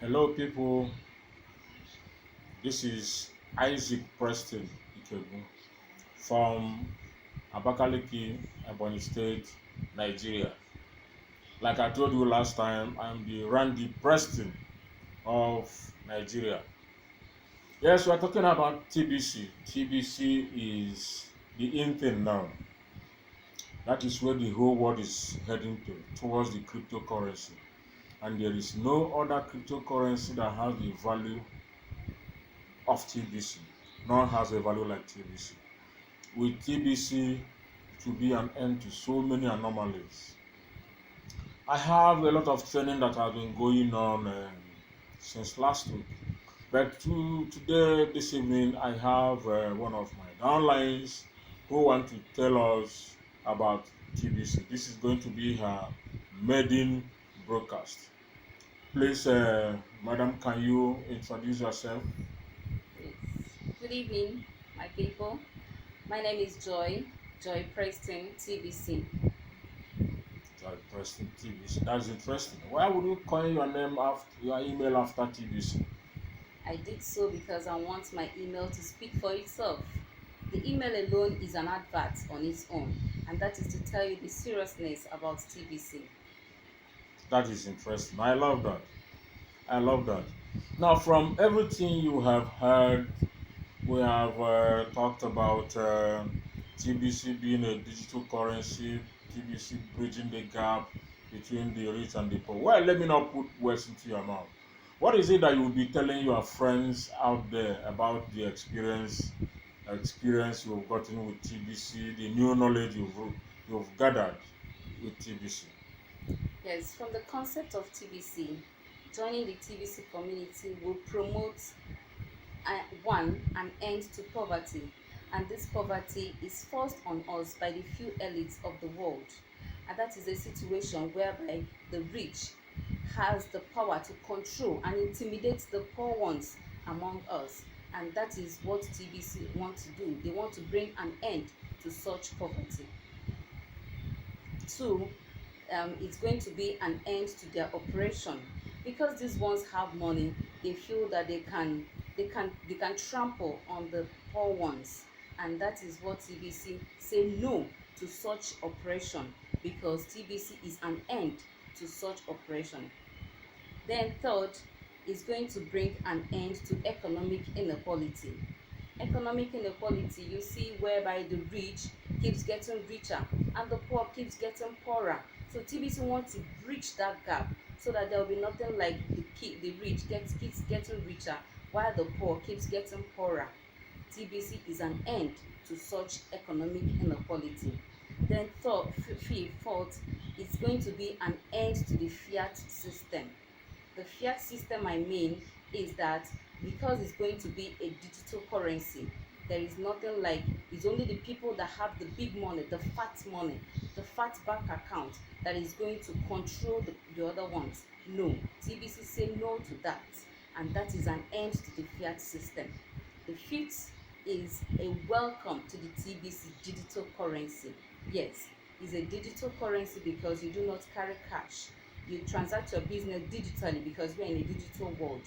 Hello, people. This is Isaac Preston Ikebu from Abakaliki, Ebonyi State, Nigeria. Like I told you last time, I'm the Randy-Preston of Nigeria. Yes, we're talking about TBC. TBC is the in thing now. That is where the whole world is heading towards the cryptocurrency. And there is no other cryptocurrency that has the value of TBC. None has a value like TBC. With TBC to be an end to so many anomalies. I have a lot of training that has been going on since last week. But today, this evening, I have one of my downlines who want to tell us about TBC. This is going to be her maiden broadcast. Please, madam, can you introduce yourself? Yes. Good evening, my people. My name is Joy Preston, TBC. Preston TBC. That's interesting. Why would you call your name after your email after TBC? I did so because I want my email to speak for itself. The email alone is an advert on its own, and that is to tell you the seriousness about TBC. That is interesting. I love that. I love that. Now, from everything you have heard, we have talked about TBC being a digital currency, TBC bridging the gap between the rich and the poor. Well, let me not put words into your mouth. What is it that you will be telling your friends out there about the experience you've gotten with TBC, the new knowledge you've gathered with TBC? Yes, from the concept of TBC, joining the TBC community will promote an end to poverty, and this poverty is forced on us by the few elites of the world, and that is a situation whereby the rich has the power to control and intimidate the poor ones among us, and that is what TBC want to do. They want to bring an end to such poverty. Two, it's going to be an end to their operation, because these ones have money. They feel that they can trample on the poor ones, and that is what TBC say no to such operation, because TBC is an end to such operation. Then third, is going to bring an end to economic inequality. Economic inequality, you see, whereby the rich keeps getting richer and the poor keeps getting poorer. So TBC wants to bridge that gap, so that there will be nothing like the rich keeps getting richer while the poor keeps getting poorer. TBC is an end to such economic inequality. Then fourth, it's going to be an end to the fiat system. The fiat system I mean is that, because it's going to be a digital currency, there is nothing like, it's only the people that have the big money, the fat bank account, that is going to control the other ones. No, TBC say no to that, and that is an end to the fiat system. The fifth is a welcome to the TBC digital currency. Yes, it's a digital currency because you do not carry cash. You transact your business digitally because we're in a digital world.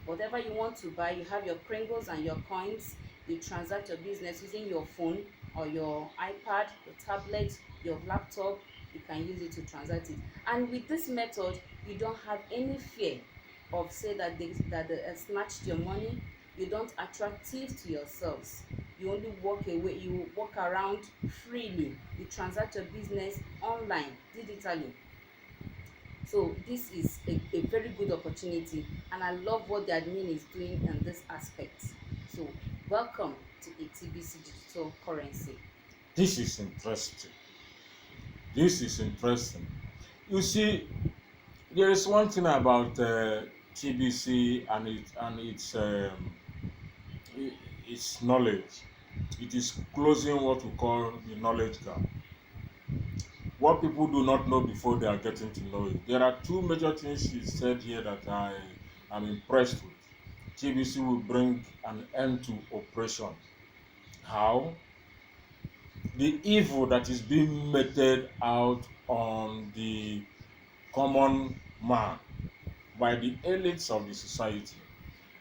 Whatever you want to buy, you have your Pringles and your coins. You transact your business using your phone or your iPad, your tablet, your laptop. You can use it to transact it. And with this method, you don't have any fear of, say, that they snatched your money. You don't attract thieves to yourselves. You only walk away. You walk around freely. You transact your business online, digitally. So this is a very good opportunity, and I love what the admin is doing in this aspect. So welcome to a TBC digital currency. This is interesting. This is interesting. You see, there is one thing about TBC and its knowledge. It is closing what we call the knowledge gap. What people do not know before they are getting to know it. There are two major things he said here that I am impressed with. TBC will bring an end to oppression. How? The evil that is being meted out on the common man by the elites of the society.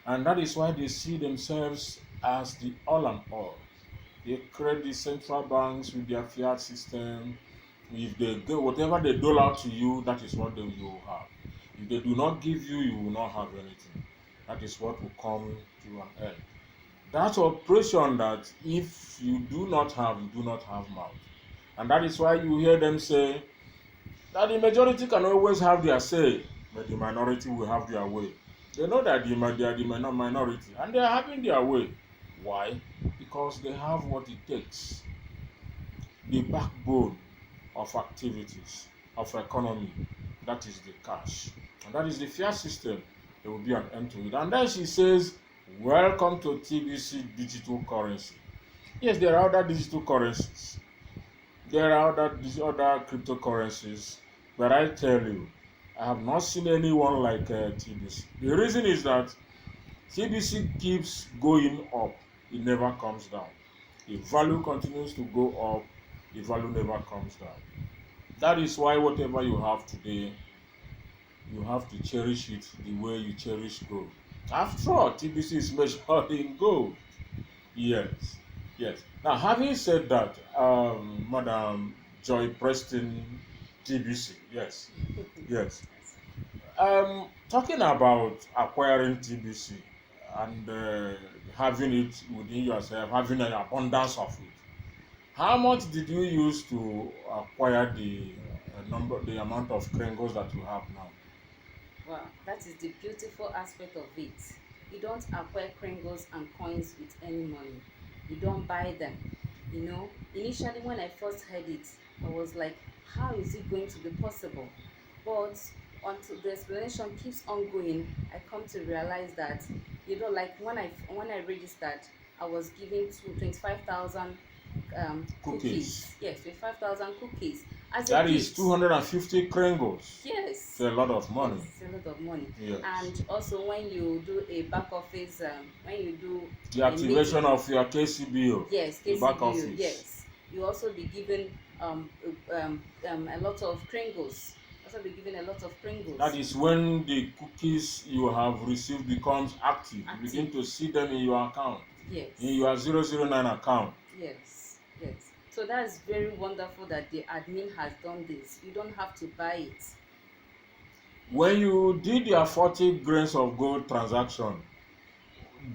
And that is why they see themselves as the all and all. They create the central banks with their fiat system. If they go, whatever they dole out to you, that is what you will have. If they do not give you, you will not have anything. That is what will come to an end. That operation that if you do not have, you do not have mouth. And that is why you hear them say that the majority can always have their say, but the minority will have their way. They know that they are the minority and they are having their way. Why? Because they have what it takes. The backbone of activities, of economy, that is the cash. And that is the fiat system. There will be an end to it. And then she says, welcome to TBC digital currency. Yes, there are other digital currencies. There are other cryptocurrencies. But I tell you, I have not seen anyone like TBC. The reason is that TBC keeps going up. It never comes down. The value continues to go up. The value never comes down. That is why whatever you have today, you have to cherish it the way you cherish gold. After all, TBC is measured in gold. Yes, yes. Now, having said that, Madam Joy Preston, TBC, yes, yes. Talking about acquiring TBC and having it within yourself, having an abundance of it. How much did you use to acquire the amount of kringles that you have now? Wow, that is the beautiful aspect of it. You don't acquire kringles and coins with any money. You don't buy them. Initially when I first heard it, I was like, how is it going to be possible? But until the explanation keeps on going, I come to realize that, like when I registered, I was given 25,000 cookies. Yes, 25,000 cookies as a That gift. is 250 kringles. Yes. It's a lot of money. It's a lot of money. Yes. And also when you do a back office, when you do The activation of your KCBO. yes, the back office. yes, you also be given a lot of kringles. Also be given a lot of kringles. That is when the cookies you have received becomes active. You begin to see them in your account. Yes. In your 009 account. Yes, yes. So that's very wonderful that the admin has done this. You don't have to buy it. When you did your 40 grains of gold transaction,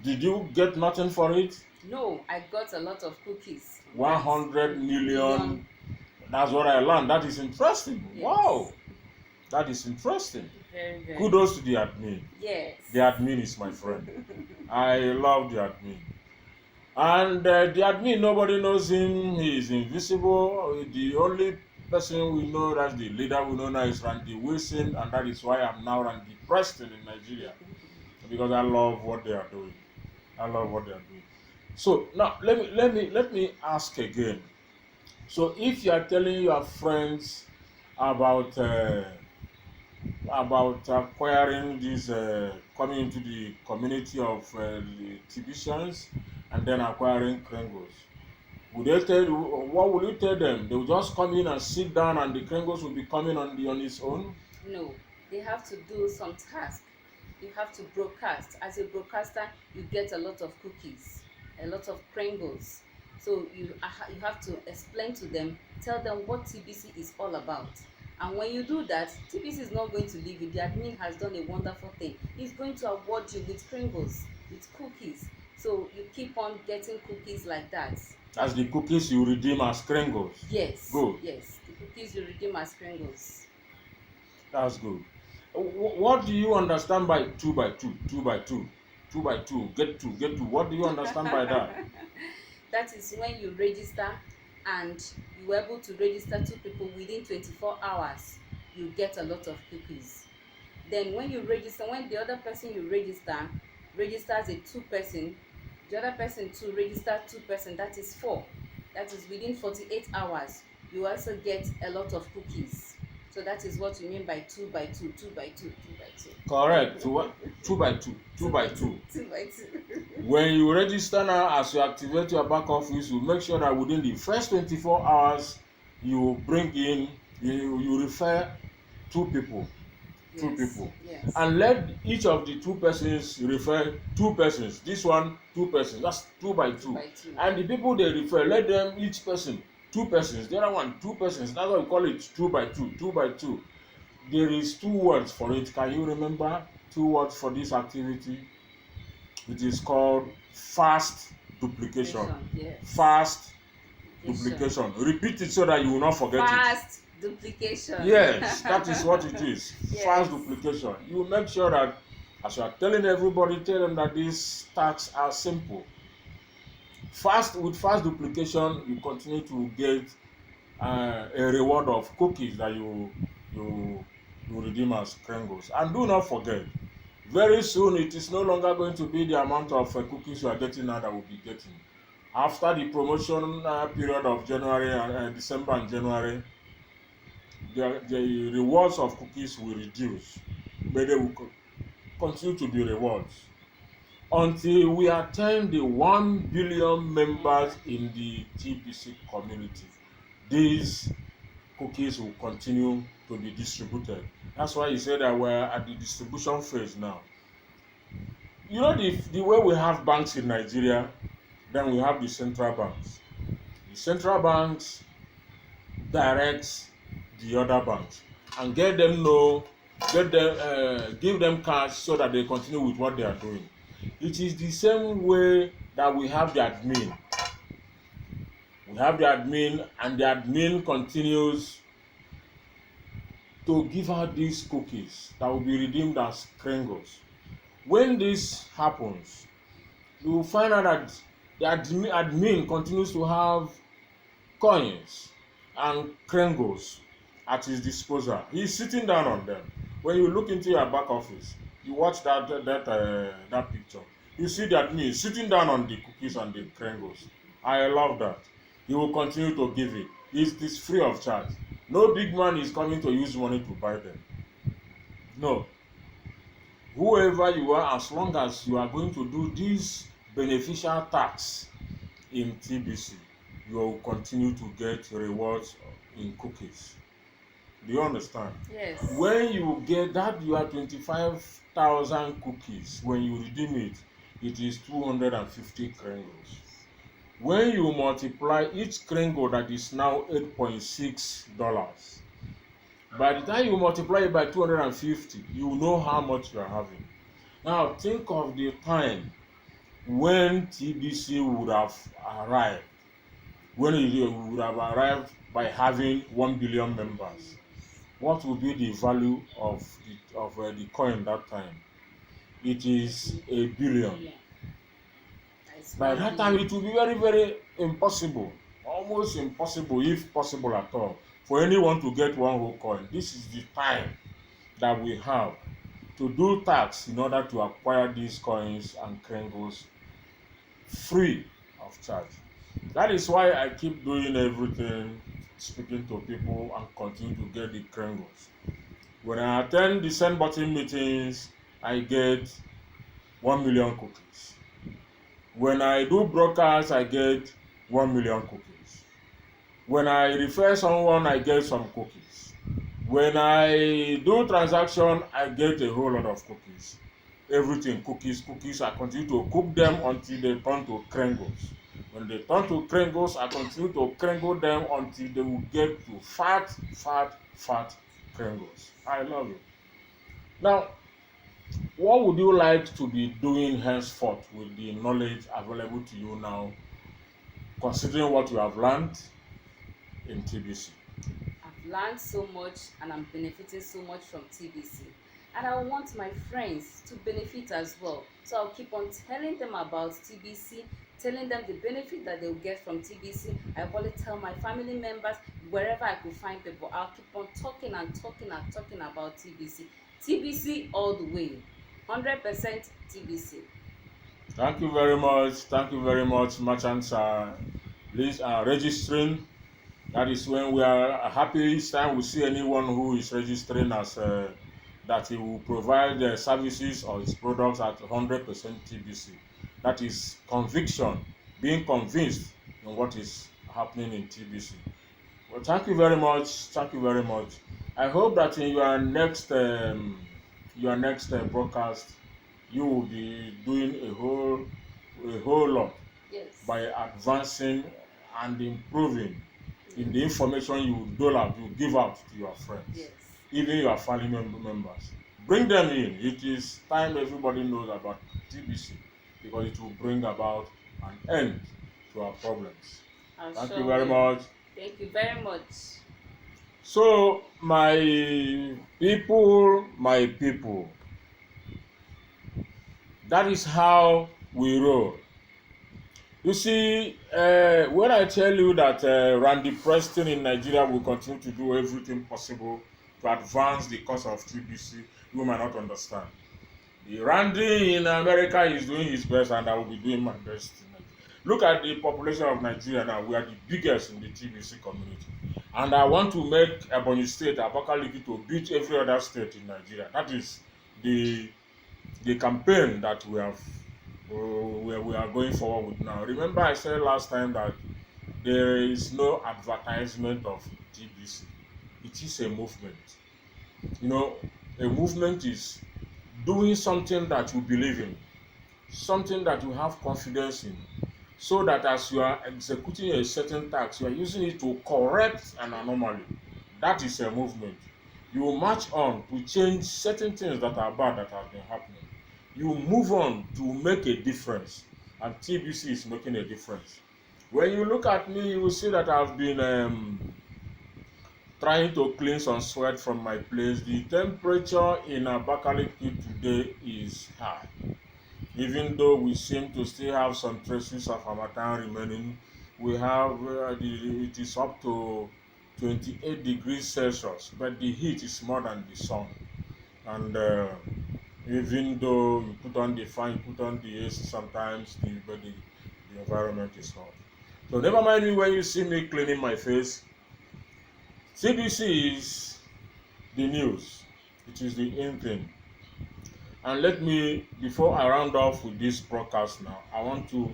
did you get nothing for it? No, I got a lot of cookies. 100 million. That's what I learned. That is interesting. Yes. Wow. That is interesting. Very, very. Kudos to the admin. Yes. The admin is my friend. I love the admin. And the admin, nobody knows him. He is invisible. The only person we know, that's the leader we know now, is Randy-Preston, and that is why I'm now Randy-Preston in Nigeria, because I love what they are doing. I love what they are doing. So now let me ask again. So if you are telling your friends about acquiring this, coming into the community of the Tibetians and then acquiring kringles, would they tell you, what will you tell them? They will just come in and sit down and the kringles will be coming on its own? No, they have to do some task. You have to broadcast. As a broadcaster, you get a lot of cookies, a lot of kringles. So you have to explain to them, tell them what TBC is all about. And when you do that, TBC is not going to leave you. The admin has done a wonderful thing. He's going to award you with kringles, with cookies. So you keep on getting cookies like that. As the cookies you redeem as kringles? Yes. Good. Yes, the cookies you redeem as kringles. That's good. What do you understand by 2 by 2, 2 by 2, 2 by 2, get 2, get 2? What do you understand by that? That is when you register and you are able to register 2 people within 24 hours, you get a lot of cookies. Then when you register, when the other person you registers a 2 person, the other person to register 2 person, that is 4. That is within 48 hours, you also get a lot of cookies. So that is what we mean by 2 by 2, 2 by 2, 2 by 2. Correct. 2 by 2, 2 by 2. 2 by 2. When you register now, as you activate your back office, you make sure that within the first 24 hours, you bring in, you refer 2 people two Yes. people, Yes. and let each of the two persons refer two persons. This one, two persons. That's two by Two two. by two. And the people they refer, let them each person two persons. The other one two persons. That's why we call it two by two. Two by two. There is two words for it. Can you remember two words for this activity? It is called fast duplication. Yes. Fast Duplication. duplication. Repeat it so that you will not forget it. Fast duplication. Yes, that is what it is. Yes. Fast duplication. You make sure that as you are telling everybody, tell them that these tasks are simple. Fast duplication, you continue to get a reward of cookies that you you redeem as Krengos. And do not forget, very soon it is no longer going to be the amount of cookies you are getting now that will be getting. After the promotion period of January and December and January, the rewards of cookies will reduce, but they will continue to be rewards until we attain the 1 billion members in the TBC community. These cookies will continue to be distributed. That's why you say that we're at the distribution phase now. You know, the way we have banks in Nigeria, then we have the central banks. The central banks directs the other banks and give them cash so that they continue with what they are doing. It is the same way that we have the admin. We have the admin, and the admin continues to give out these cookies that will be redeemed as Krengos. When this happens, you will find out that the admin continues to have coins and Krengos at his disposal. He's sitting down on them. When you look into your back office, you watch that picture. You see the admin sitting down on the cookies and the Krengos. I love that. He will continue to give it. It is free of charge. No big man is coming to use money to buy them. No. Whoever you are, as long as you are going to do this beneficial tax in TBC, you will continue to get rewards in cookies. Do you understand? Yes. When you get that, you are 25,000 cookies. When you redeem it, it is 250 Krengos. When you multiply each Krengo, that is now $8.6. By the time you multiply it by 250, you know how much you are having. Now think of the time when TBC would have arrived, when it would have arrived by having 1 billion members. What would be the value of the coin that time? It is a billion. By that time, it will be very, very impossible, almost impossible, if possible at all, for anyone to get one whole coin. This is the time that we have to do tax in order to acquire these coins and Krengos free of charge. That is why I keep doing everything, speaking to people, and continue to get the Krengos. When I attend the send button meetings, I get 1 million cookies. When I do broadcasts, I get 1 million cookies. When I refer someone, I get some cookies. When I do transaction, I get a whole lot of cookies. Everything, cookies. I continue to cook them until they turn to Krengos. When they turn to Krengos, I continue to Krengo them until they will get to fat Krengos. I love it. Now, what would you like to be doing henceforth with the knowledge available to you now, considering what you have learned in TBC? I've learned so much and I'm benefiting so much from TBC. And I want my friends to benefit as well. So I'll keep on telling them about TBC, telling them the benefit that they'll get from TBC. I always tell my family members, wherever I could find people, I'll keep on talking about TBC. TBC all the way. 100% TBC. Thank you very much. Thank you very much. Merchants are registering. That is when we are happy each time we see anyone who is registering as that he will provide the services or his products at 100% TBC. That is conviction, being convinced in what is happening in TBC. Well, thank you very much. Thank you very much. I hope that in your next broadcast, you will be doing a whole lot Yes. by advancing and improving in the Yes. information you dole out, you give out to your friends, Yes. even your family members. Bring them in. It is time everybody knows about TBC because it will bring about an end to our problems. I Thank you sure very will. much. Thank you very much. So, my people, that is how we roll. You see, when I tell you that Randy-Preston in Nigeria will continue to do everything possible to advance the cause of TBC, you might not understand. The Randy in America is doing his best, and I will be doing my best in Nigeria. Look at the population of Nigeria now. We are the biggest in the TBC community. And I want to make Ebonyi State, Abakaliki, to beat every other state in Nigeria. That is the campaign that we are going forward with now. Remember, I said last time that there is no advertisement of TBC. It is a movement. You know, a movement is doing something that you believe in, something that you have confidence in, so that as you are executing a certain task, you are using it to correct an anomaly. That is a movement. You march on to change certain things that are bad that have been happening. You move on to make a difference, and TBC is making a difference. When you look at me, you will see that I've been trying to clean some sweat from my place. The temperature in Abakaliki today is high. Even though we seem to still have some traces of harmattan remaining, we have it is up to 28 degrees Celsius, but the heat is more than the sun. And even though you put on the fan, you put on the AC, sometimes the environment is hot. So never mind me when you see me cleaning my face. CBC is the news. It is the in thing. And let me, before I round off with this broadcast now, I want to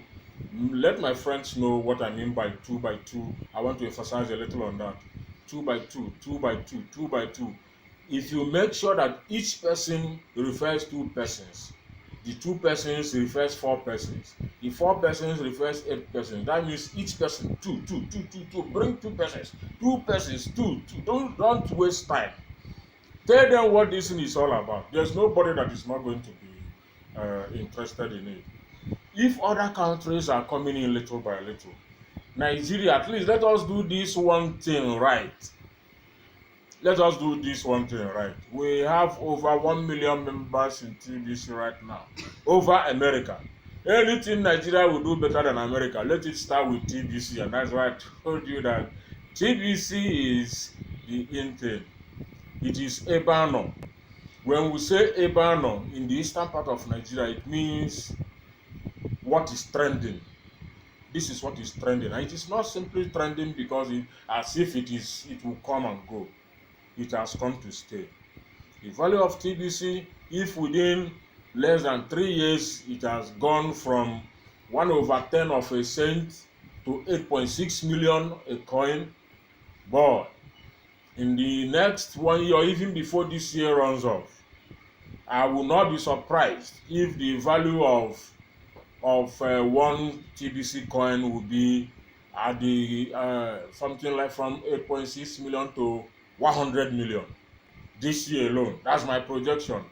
let my friends know what I mean by 2 by 2. I want to emphasize a little on that. 2 by 2, 2 by 2, 2 by 2. If you make sure that each person refers 2 persons, the 2 persons refers 4 persons, the 4 persons refers 8 persons. That means each person two. Bring 2 persons, 2 persons, two. Don't waste time. Tell them what this thing is all about. There's nobody that is not going to be interested in it. If other countries are coming in little by little, Nigeria, at least let us do this one thing right. Let us do this one thing right. We have over 1 million members in TBC right now, over America. Anything Nigeria will do better than America, let it start with TBC, and that's why I told you that TBC is the in thing. It is Ebano. When we say Ebano in the eastern part of Nigeria, it means what is trending. This is what is trending. And it is not simply trending because as if it will come and go. It has come to stay. The value of TBC, if within less than 3 years, it has gone from 1/10 of a cent to 8.6 million a coin, but in the next 1 year, or even before this year runs off, I will not be surprised if the value of one TBC coin will be at the something like from 8.6 million to 100 million this year alone. That's my projection.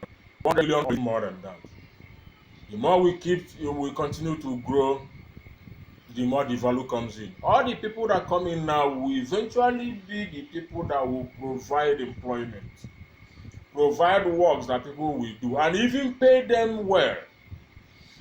100 million or more than that. The more we continue to grow, the more the value comes in. All the people that come in now will eventually be the people that will provide employment, provide works that people will do, and even pay them well.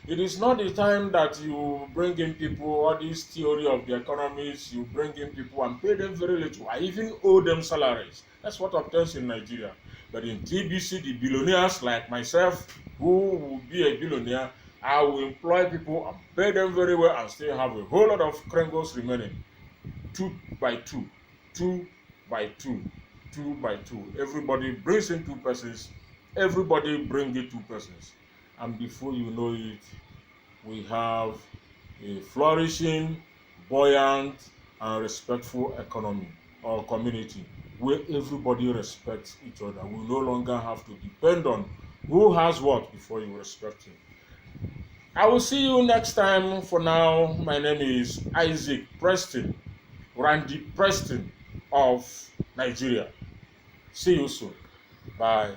It is not the time that you bring in people, all this theory of the economics, you bring in people and pay them very little. I even owe them salaries. That's what obtains in Nigeria. But in TBC, the billionaires like myself, who will be a billionaire, I will employ people and pay them very well and still have a whole lot of krengos remaining. 2 by 2, 2 by 2, 2 by 2. Everybody brings in 2 persons. Everybody bring in 2 persons. And before you know it, we have a flourishing, buoyant, and respectful economy or community. where everybody respects each other. We no longer have to depend on who has what before you respect him. I will see you next time. For now, my name is Isaac Preston, Randy-Preston of Nigeria. See you soon. Bye.